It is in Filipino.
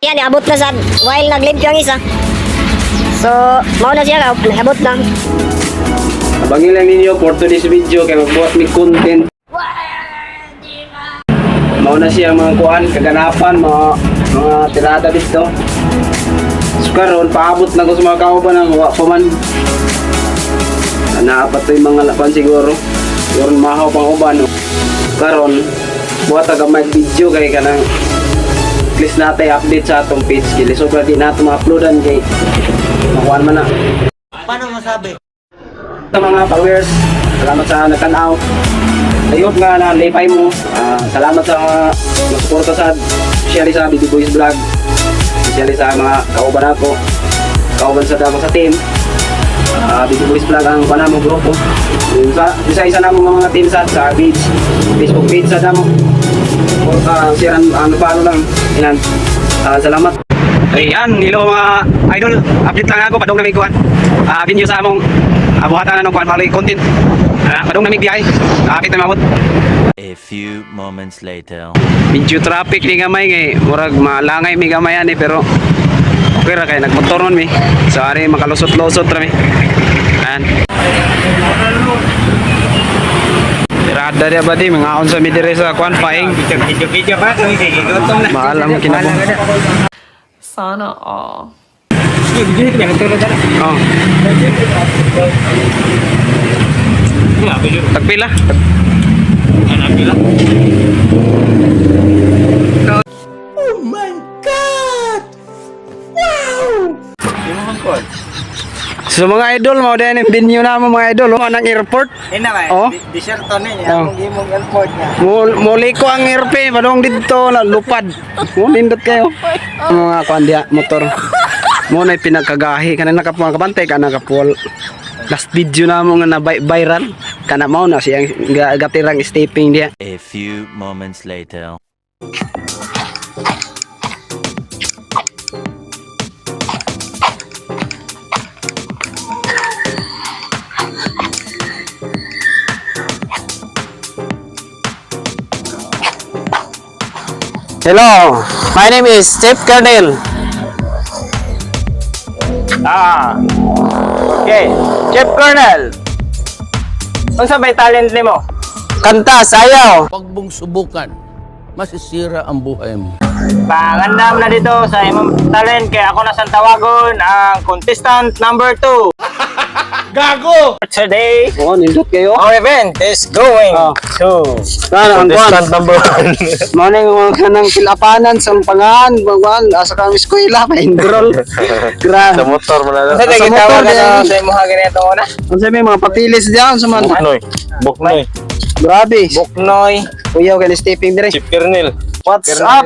yan, abot na sa while nag-live yung isa. So, mauna siya, abot na. Abangin lang ninyo for today's video kaya magbuhat may content. Mauna siya mga kuhan, kaganapan, mga tirada dito. So karon paabot na ko sa mga kauban ng wa pa man. Naapat to yung mga lapan siguro. Siguro mahaw pang uban. Karon buhat agamay video kay kanang please natin update sa atong page. Kili sobra din nato ma-uploadan kay makuhan man na. Paano masabi? Sa mga followers, salamat sa nagtanaw. Ayop nga na lipay mo. Salamat sa mga nagsuporta sa especially sa BD Boys Vlog. Especially sa mga kauban ako. Kauban sa dako sa team. BD Boys Vlog ang panamong grupo. Isa-isa na mga team sa page. Facebook page sa damo. Siran paano lang. Inan. Salamat. Ayan, hello mga idol. Update lang ako, padong na may kuhan. Video sa among buhatan na ng kuhan, malay content. Padong na may biyahe. Kapit na mabot. A few moments later. Medyo traffic ni gamay ngay. Murag malangay mi gamayan pero okay ra kay nagmotor man mi. So ari makalusot-lusot ra mi. Ayan. Tirada dia ba di mga on sa mi dire sa kuhan paing. Video ba? Gutom na. Maalam kinabang. Sana all. Oh. Tagpila. Oh my God! Wow! So mga idol, mo din yung venue na mga idol, oh, ng airport. Ina ba? Oh. Disyerto na niya. Oh. Ang gimong airport niya. Muli ko ang airplane, padong dito, lupad. Nindot kayo. Mga kuandia, motor. Muna yung pinagkagahi, kanina nakapantay ka nakapol. Last video na mo nga na viral. Kana mo na siyang gatirang stepping dia. A few moments later. Hello, my name is Chef Colonel. Okay. Chef Colonel. Unsa may talent nimo? Kanta, sayaw. Huwag mong subukan. Masisira ang buhay mo. Pangandam na dito sa imong talent kaya ako na sang tawagon ang contestant number 2. Gago! Today, Oh, nindot kayo. our event is going to Sana ang kuan. number 1. Morning mga kanang kilapanan sa pangan, bagwan asa kang eskwela pa enroll. Gra. motor mo na. Sa Sa motor motor na din. sa imong ganito na. Unsa may mga patilis diyan sa man. Buknoy. Grabe. Buknoy. Kuyaw kay stepping dire. Chef Colonel. What's up?